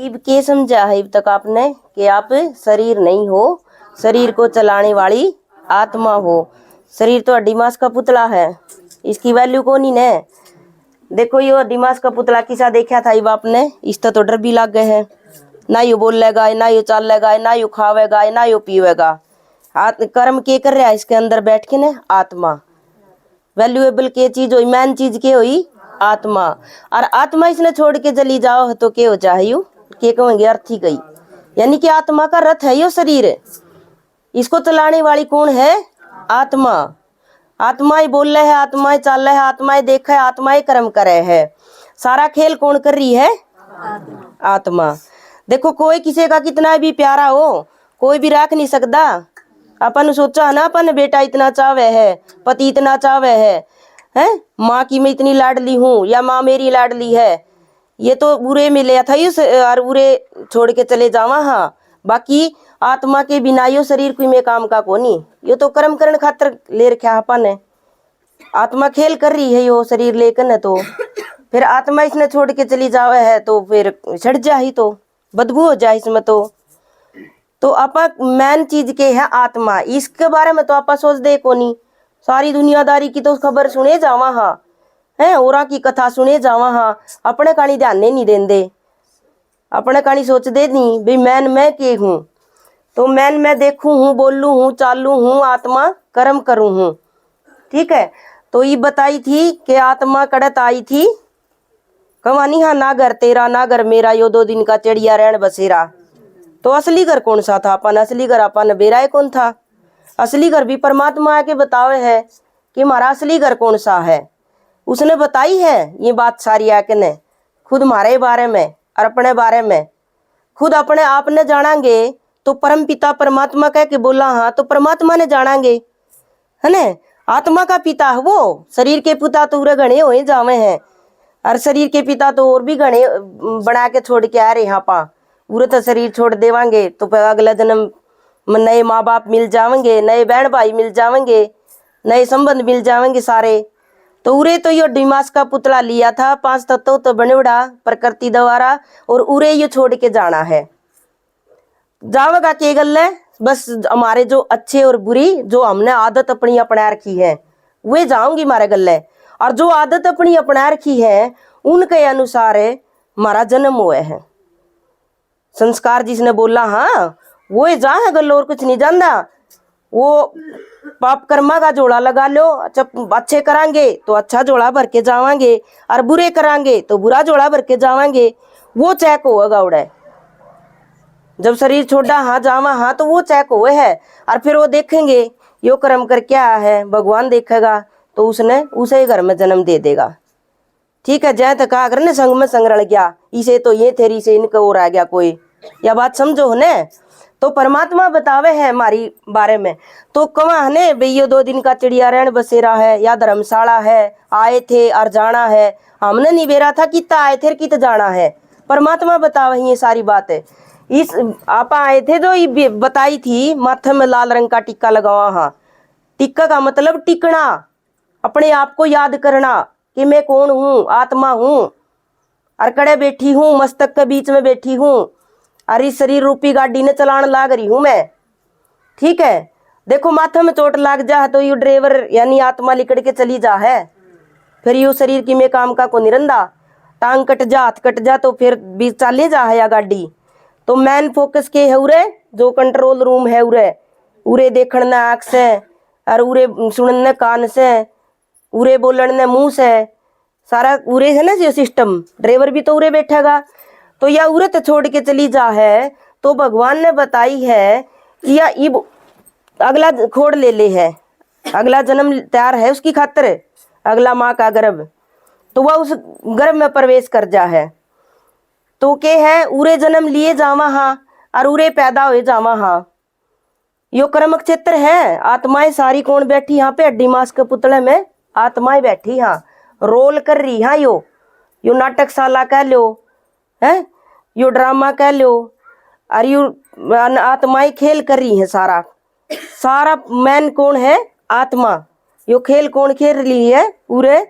इब के समझा है अब तक आपने कि आप शरीर नहीं हो, शरीर को चलाने वाली आत्मा हो। शरीर तो डिमास का पुतला है, इसकी वैल्यू कौन ही ने। देखो यो डिमास का पुतला किसा देखा था इब आपने, इसका तो डर भी लग गए है। ना यू बोलेगा, ना यू चलेगा, ना यू खावेगा, ना यू पीवेगा। कर्म के कर रहा है इसके अंदर बैठ के ने आत्मा। वैल्यूएबल के चीज हुई, मेन चीज के हुई आत्मा। और आत्मा इसने छोड़ के चली जाओ तो के हो जाए यू के कहेंगे अर्थ ही गई। यानी कि आत्मा का रथ है यो शरीर, इसको चलाने वाली कौन है, आत्मा। आत्मा ही बोल रहे है, आत्मा ही चल रहा है, आत्मा ही देखा है, आत्मा ही कर्म करे है। सारा खेल कौन कर रही है, आत्मा। देखो कोई किसी का कितना भी प्यारा हो, कोई भी रख नहीं सकता। अपन सोचा है ना, अपन बेटा इतना चावे है, पति इतना चावे है माँ की मैं इतनी लाडली हूँ या माँ मेरी लाडली है, ये तो बुरे मिले था और बुरे छोड़ के चले जावा। हाँ, बाकी आत्मा के बिना यो शरीर कोई में काम का कोनी, यो तो कर्म करने खातर ले रखा अपन ने। आत्मा खेल कर रही है यो शरीर लेकर न, तो फिर आत्मा इसने छोड़ के चली जावे है तो फिर सड़ जा ही, तो बदबू हो जाए इसमें। तो आपा मेन चीज के है आत्मा, इसके बारे में तो आपा सोच दे कोनी। सारी दुनियादारी की तो खबर सुने जावा हाँ, है औरा की कथा सुने जावा हाँ, अपने कहानी ध्यान नहीं देंदे, अपने कहानी सोच दे नहीं भाई मैन मैं के हूँ। तो मैन मैं देखूं हूँ, बोलूं हूँ, चालू हूँ, आत्मा कर्म करूं हूँ। ठीक है, तो ये बताई थी कि आत्मा कड़त आई थी कवानी। हाँ, ना घर तेरा ना घर मेरा, यो 2 दिन का चिड़िया रहन बसेरा। तो असली घर कौन सा था अपन, असली घर अपन बेराए कौन था। असली घर भी परमात्मा आके बतावे है कि हमारा असली घर कौन सा है। उसने बताई है ये बात सारी आके ने, खुद हमारे बारे में और अपने बारे में। खुद अपने आप ने जानांगे तो परम पिता परमात्मा कह के बोला, हाँ तो परमात्मा ने जानांगे है न। आत्मा का पिता है वो, शरीर के पिता तो पूरे गणे हो जावे हैं, और शरीर के पिता तो और भी गणे बना के छोड़ के आ रहे यहाँ पा। पूरे तो शरीर छोड़ देवांगे तो फिर अगला जन्म में नए माँ बाप मिल जाएंगे, नए बहन भाई मिल जाएंगे, नए संबंध मिल जाएंगे सारे। तो उरे तो यो डिमास का पुतला लिया था 5 तत्व तो बनेड़ा प्रकृति द्वारा, और उरे ये छोड़ के जाना है। जावेगा के गल है, बस हमारे जो अच्छे और बुरी जो हमने आदत अपनी अपना रखी है वे जाऊंगी हमारे गले, और जो आदत अपनी अपना रखी है उनके अनुसार हमारा जन्म हुआ है। संस्कार जिसने बोला हाँ वो जा है गल, और कुछ नहीं जानता। वो पाप कर्मा का जोड़ा लगा लो, अच्छे करांगे तो अच्छा जोड़ा भर के जावांगे, और बुरे करांगे तो बुरा जोड़ा भर के जावांगे। वो चेक होगा उड़े जब शरीर छोड़ा हाँ जावा हाँ, तो वो चेक हुए है। और फिर वो देखेंगे यो कर्म कर क्या है, भगवान देखेगा तो उसने उसे घर में जन्म दे देगा। ठीक है, जय तक अगर ने संग में संग रल गया, इसे तो ये थेरी से इनका और आ गया कोई, या बात समझो ने। तो परमात्मा बतावे है हमारी बारे में। तो कवा है भाई ये 2 दिन का चिड़िया रहन बसेरा है या धर्मशाला है, आए थे और जाना है। हमने नहीं बेरा था कितना आए थे कितना जाना है, परमात्मा बतावे ये सारी बात है। इस आपा आए थे तो ये बताई थी माथे में लाल रंग का टिक्का लगावा। हाँ, टिक्का का मतलब टिकना, अपने आप को याद करना कि मैं कौन हूँ, आत्मा हूँ, और कड़े बैठी हूँ, मस्तक के बीच में बैठी हूँ, और इस शरीर रूपी गाड़ी ने चलान लाग रही हूँ मैं। ठीक है, देखो माथे में चोट लाग जा तो यू ड्राइवर यानी आत्मा लिकड़ के चली जा है, फिर यू शरीर की में काम का को निरंदा। टांग कट जा, हाथ कट जा तो फिर भी चले जा है या गाड़ी। तो मैन फोकस के है उरे जो कंट्रोल रूम है उरे, उरे देखने आँख से, और उरे सुनने कान से, उरे बोलने मुंह से, सारा उरे है ना जो सिस्टम। ड्राइवर भी तो उरे बैठेगा, तो या उरे तो छोड़ के चली जा है। तो भगवान ने बताई है कि या इब अगला खोड़ ले है, अगला जन्म तैयार है उसकी खातिर, अगला माँ का गर्भ, तो वह उस गर्भ में प्रवेश कर जा है। तो के है उरे जन्म लिए जावा हाँ, और उरे पैदा हुए जावा हाँ। यो कर्म क्षेत्र है। आत्माएं सारी कौन बैठी यहाँ पे, हड्डी मांस के पुतले में आत्माएं बैठी हाँ, रोल कर रही हाँ। यो नाटकशाला कह लो है, यो ड्रामा कह लो, और यो आत्माएं खेल कर रही है। सारा सारा मैन कौन है, आत्मा। यो खेल कौन खेल रही है, पूरे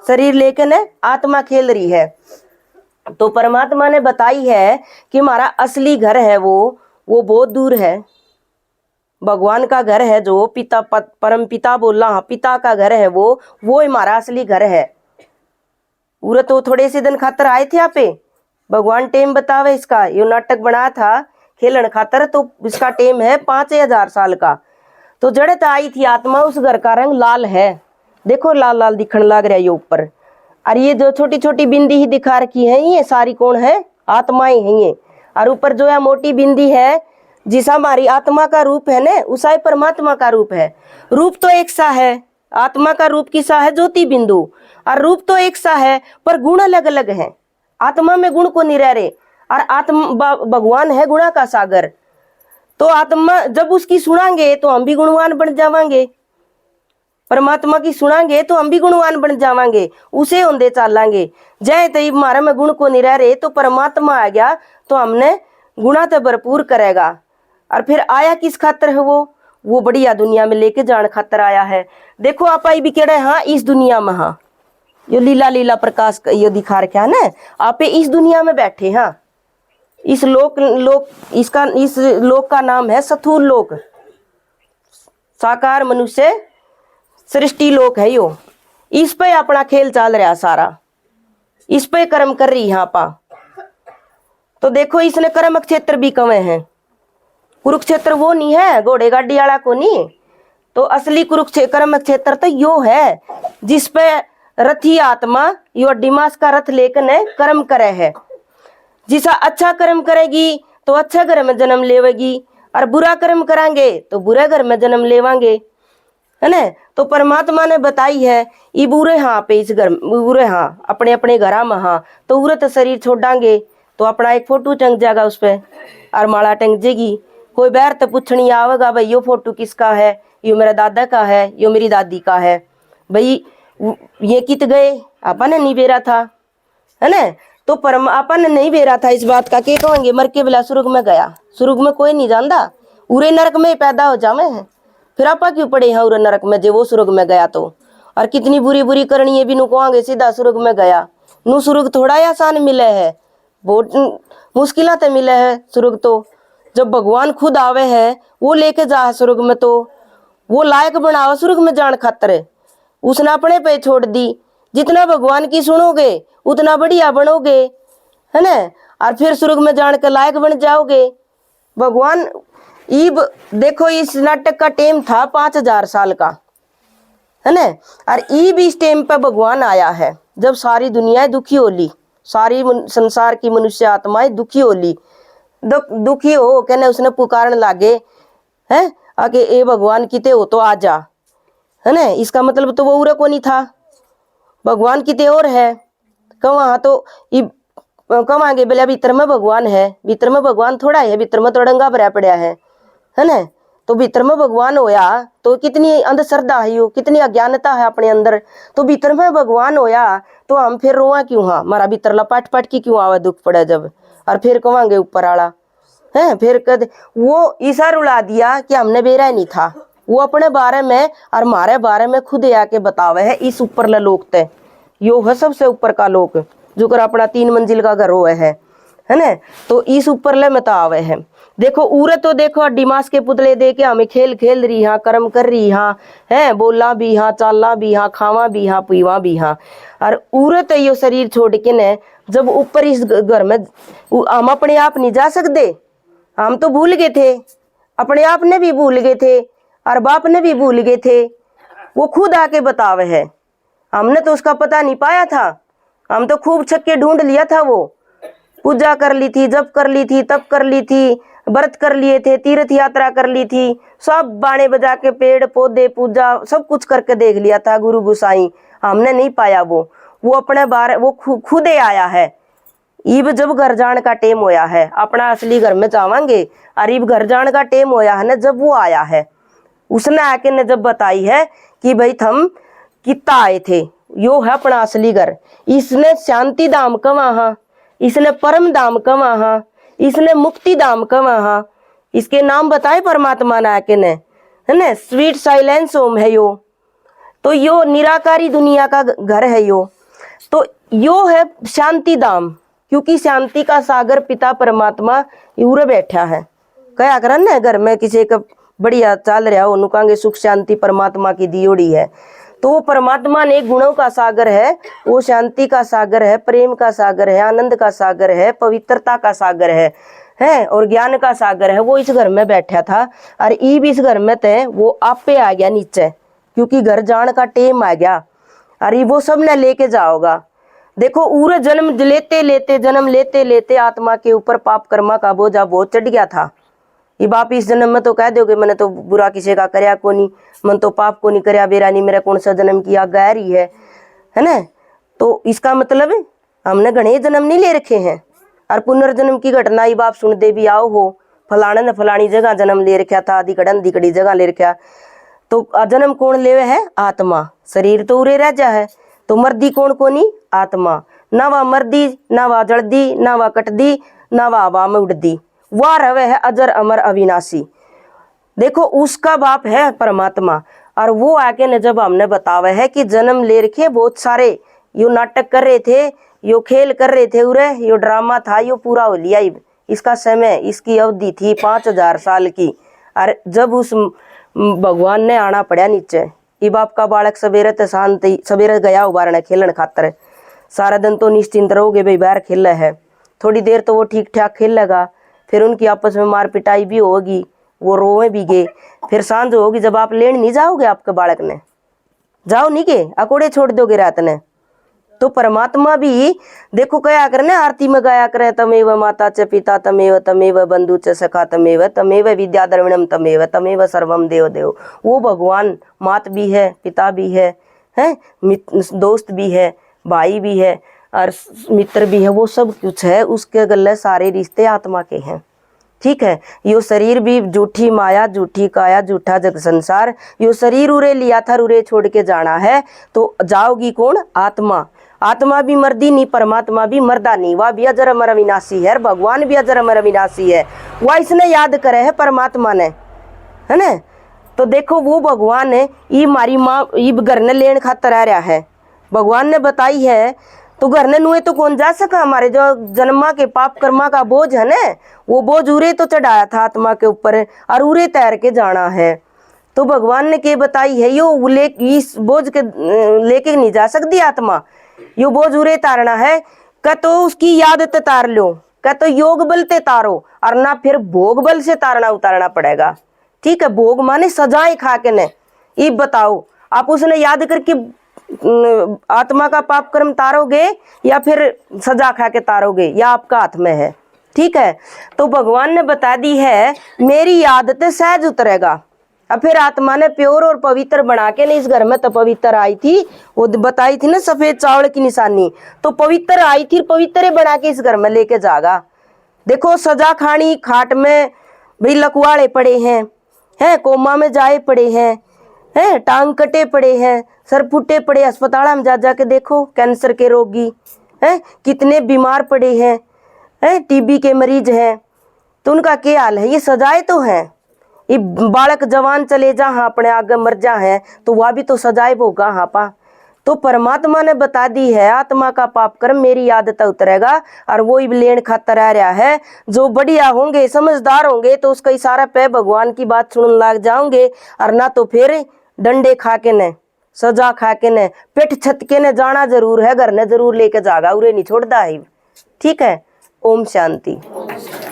शरीर लेकर ने आत्मा खेल रही है। तो परमात्मा ने बताई है कि हमारा असली घर है वो बहुत दूर है। भगवान का घर है जो पिता परम पिता बोला, हाँ पिता का घर है वो हमारा असली घर है। पूरे तो थोड़े से दिन खातर आए थे यहाँ पे, भगवान टेम बतावे इसका। यो नाटक बनाया था खेलन खातर, तो इसका टेम है 5000 साल का। तो जड़त आई थी आत्मा, उस घर का रंग लाल है, देखो लाल लाल दिखने लग रहा है ये ऊपर। और ये जो छोटी छोटी बिंदी ही दिखा रखी है ये सारी कौन है? आत्माएं हैं ये। और ऊपर जो है मोटी बिंदी है जिसा हमारी आत्मा का रूप है ना, उसा ही परमात्मा का रूप है। रूप तो एक सा है, आत्मा का रूप किसा है? ज्योति बिंदु। और रूप तो एक सा है पर गुण अलग अलग हैं। आत्मा में गुण को नहीं रह रहे, और आत्मा भगवान है गुणा का सागर। तो आत्मा जब उसकी सुनांगे तो हम भी गुणवान बन जावांगे, परमात्मा की सुनांगे तो हम भी गुणवान बन जावांगे, उसे होंदे चालांगे। जय तई हमारे में गुण को नहीं रह रहे तो परमात्मा आ गया तो हमने गुणा तो भरपूर करेगा। और फिर आया किस खातर है वो बढ़िया दुनिया में लेके जाने खातर आया है। देखो आप आई भी कह हाँ इस दुनिया में, हाँ यो लीला लीला प्रकाश यो दिखा रखा है ना, आप इस दुनिया में बैठे। हाँ इस लोक इस लोक का नाम है स्थूल लोक, साकार मनुष्य सृष्टि लोक है यो। इस पे अपना खेल चल रहा सारा, इस पे कर्म कर रही यहाँ पा। तो देखो इसने कर्म क्षेत्र भी कमे हैं। कुरुक्षेत्र वो नहीं है घोड़े गाड़ी वाला को नहीं, तो असली कुरुक्षेत्र कर्म क्षेत्र तो यो है जिसपे रथी आत्मा यो डिमास का रथ लेकर ने कर्म करे है। जिसा अच्छा कर्म करेगी तो अच्छा घर में जन्म लेवेगी, और बुरा कर्म करांगे तो बुरे घर में जन्म लेवांगे, है ना। तो परमात्मा ने बताई है ये बुरे हाँ पे इस घर बुरे हाँ अपने अपने घरा में, हाँ तो उरत शरीर छोड़ांगे तो अपना एक फोटो टंग जाएगा उस पे, और माला टंग जाएगी। कोई बैर तो पूछनी आवेगा भाई यो फोटो किसका है? यो मेरा दादा का है, यो मेरी दादी का है। भाई ये कित गए? अपन ने नहीं बेरा था, है ना। तो अपन ने नहीं बेरा था इस बात का, के कहेंगे मर के बिला सुर्ग में गया। सुर्ग में कोई नहीं जानता, उरे नरक में पैदा हो जावे हैं। फिर आपा क्यों पड़े हैं उरे नरक में जे वो सुर्ग में गया तो? और कितनी बुरी बुरी करनी है भी नु कहेंगे सीधा सुर्ग में गया। नु सुर्ग थोड़ा आसान मिले है, बहुत मुश्किल से मिले है सुर्ग। तो जब भगवान खुद आवे है वो लेके जा सुर्ग में, तो वो लायक बनावा सुर्ग में जान खातर, उसने अपने पे छोड़ दी। जितना भगवान की सुनोगे उतना बढ़िया बनोगे, है ना। और फिर स्वर्ग में जान के लायक बन जाओगे। भगवान ईब देखो इस नाटक का टेम था 5000 साल का, है ना। और ईब इस टेम पे भगवान आया है जब सारी दुनिया दुखी होली, सारी संसार की मनुष्य आत्माएं दुखी होली। दुखी हो कहने उसने पुकारने लागे है आके ए भगवान किते हो तो आ जा, है ना। इसका मतलब तो वो उरे को नहीं था, भगवान किते और है कहाँ तो कमांगे बोले भीतर में भगवान है। भीतर में भगवान थोड़ा है, भीतर में तो डंगा भरा पड़ा है ना। तो भीतर में भगवान होया तो कितनी अंधश्रद्धा है यो, कितनी अज्ञानता है अपने अंदर। तो भीतर में भगवान होया तो हम फिर रोआ क्यों? हाँ हमारा भीतर लपाट पाट की क्यों आवा दुख पड़े जब, और फिर कमांगे ऊपर आला है। फिर कद वो ईसा रुला दिया कि हमने बेरा नहीं था। वो अपने बारे में और हमारे बारे में खुद आके बतावे है इस ऊपर लोक ते यो है सबसे ऊपर का लोक, जो कर अपना 3 मंजिल का घर हुआ है ना। तो इस ऊपर ले बतावे है। देखो उरे तो देखो डिमास के पुतले दे के हमें खेल खेल रही हाँ, कर्म कर रही हाँ, है बोला भी हाँ, चाला भी हाँ, खावा भी हाँ, पीवा भी हाँ। और उरे तो यो शरीर छोड़ के ने जब ऊपर इस घर में हम अपने आप नहीं जा सकते, हम तो भूल गए थे, अपने आप ने भी भूल गए थे और बाप ने भी भूल गए थे। वो खुद आके बतावे है, हमने तो उसका पता नहीं पाया था। हम तो खूब छक्के ढूंढ लिया था, वो पूजा कर ली थी, जप कर ली थी, तप कर ली थी, व्रत कर लिए थे, तीर्थ यात्रा कर ली थी, सब बाणे बजा के पेड़ पौधे पूजा सब कुछ करके देख लिया था गुरु गुसाई, हमने नहीं पाया। वो अपने बारे वो खुद ही आया है। इब जब घर जाने का टेम होया है, अपना असली घर में जावांगे, और इब घर जाने का टेम होया है ना जब वो आया है, उसने आके ने जब बताई है कि भाई थम कितना आए थे, यो है अपना असली घर। इसने शांति धाम कमा, इसने परम धाम कमा, इसने मुक्ति धाम कमा। इसके नाम बताए परमात्मा ने आके ने, है ना। स्वीट साइलेंस होम है यो, तो यो निराकारी दुनिया का घर है यो। तो यो है शांति धाम, क्योंकि शांति का सागर पिता परमात्मा उरे बैठा है। कया करन ना घर में किसी का बढ़िया चल रहा हो, कहेंगे सुख शांति परमात्मा की दियोड़ी है। तो वो परमात्मा ने गुणों का सागर है, वो शांति का सागर है, प्रेम का सागर है, आनंद का सागर है, पवित्रता का सागर है और ज्ञान का सागर है। वो इस घर में बैठा था और ईब इस घर में थे वो आपे आ गया नीचे, क्योंकि घर जान का टेम आ गया और वो सब ने लेके जाओगा। देखो उरे जन्म लेते लेते आत्मा के ऊपर पाप कर्मा का बोझा बहुत चढ़ गया था। ये बाप इस जन्म में तो कह दोगे मैंने तो बुरा किसी का करया को नहीं, मन तो पाप को नहीं करया, बेरा नहीं मेरा कौन सा जन्म किया, गैर ही है ना। तो इसका मतलब हमने घने जन्म नहीं ले रखे हैं और पुनर्जन्म की घटना ये बाप सुन दे भी आओ हो, फलाने ने फलानी जगह जन्म ले रखा था, दिकड़ी जगह ले रखा। तो जन्म कौन लेवे है? आत्मा। शरीर तो उरे रह जा है, तो मर्दी कौन को नहीं? आत्मा। ना वह मर्दी, ना वह जड़दी, ना वह कटदी, ना वह हवा में उड़दी, वह रवे है अजर अमर अविनाशी। देखो उसका बाप है परमात्मा और वो आके ने जब हमने बतावे है कि जन्म ले रखे बहुत सारे, यो नाटक कर रहे थे, यो खेल कर रहे थे, उरे यो ड्रामा था, यो पूरा हो लिया। इसका समय, इसकी अवधि थी 5000 साल की। और जब उस भगवान ने आना पड़ा नीचे, ये बाप का बालक सवेरे तो शांति सवेरे गया उबारने खेलन खातर, सारा दिन तो निश्चिंत रहोगे भाई बाहर खेल है, थोड़ी देर तो वो ठीक ठाक खेल लगा, फिर उनकी आपस में मार पिटाई भी होगी, वो रोए भी गए, फिर सांझ होगी। जब आप लेने नहीं जाओगे आपके बालक ने, जाओ नहीं के अकोड़े छोड़ दोगे रात ने। तो परमात्मा भी देखो क्या करने, आरती में गाया करे, तमेव माता च पिता तमेव, तमेव बंधु च सखा तमेव, तमेव विद्या द्रविणम तमेव, तमेव सर्वम देव देव। वो भगवान मात भी है, पिता भी है, दोस्त भी है, भाई भी है और मित्र भी है, वो सब कुछ है। उसके गले सारे रिश्ते आत्मा के हैं। ठीक है, यो शरीर भी झूठी माया, झूठी काया, झूठा जग संसार, यो शरीर उरे लिया था, उरे छोड़ के जाना है। तो जाओगी कौन? आत्मा। आत्मा भी मर्दी नहीं, परमात्मा भी मर्दा नहीं, वह भी अजर अमर अविनाशी है, भगवान भी अजर अमर अविनाशी है। वह इसने याद करे है परमात्मा ने, है ना। तो देखो वो भगवान है, ये हमारी माँ ये घर ने लेन खातर आ रहा है, भगवान ने बताई है। तो घर ने नुए तो कौन जा सका, हमारे जो जन्मा के पाप कर्मा का बोझ है ना, वो बोझ उरे तो चढ़ाया था आत्मा के ऊपर और उरे तैर के जाना है। तो भगवान ने के बताई है, यो इस बोझ के लेके नहीं जा सकती आत्मा, यो बोझ उरे तारना है। क्या तो उसकी याद ते तार लो, क्या तो योग बल ते तारो, और ना फिर भोग बल से तारना उतारना पड़ेगा। ठीक है, भोग माने सजाएं खा के ने। ये बताओ आप उसने याद करके आत्मा का पाप कर्म तारोगे या फिर सजा खा के तारोगे, या आपका हाथ में है। ठीक है, तो भगवान ने बता दी है मेरी आदत सहज उतरेगा। अब फिर आत्मा ने प्योर और पवित्र बना के, नहीं इस घर में तो पवित्र आई थी, वो बताई थी ना सफेद चावल की निशानी, तो पवित्र आई थी, पवित्र बना के इस घर में लेके जागा। देखो सजा खानी, खाट में भाई लकवाड़े पड़े हैं, कोमा में जाए पड़े हैं, टांग कटे पड़े हैं, सर फूटे पड़े, अस्पताल में जा के देखो कैंसर के रोगी हैं, कितने बीमार पड़े हैं, टीबी के मरीज हैं, तो उनका क्या हाल है। ये सजाए तो हैं। ये बालक जवान चले जा हाँ अपने आगे मर जा है, तो वह भी तो सजाए भोगा हाँ पा। तो परमात्मा ने बता दी है आत्मा का पाप कर्म मेरी आदत उतरेगा, और वो लेन खातर आ रहा है। जो बढ़िया होंगे, समझदार होंगे, तो उसका इशारा पे भगवान की बात सुनने लग जाओगे, और ना तो फिर डंडे खा के ने, सजा खा के ने, पेट छत के ने जाना जरूर है, घर ने जरूर लेके जागा, उरे नहीं छोड़ता है। ठीक है, ओम शांति।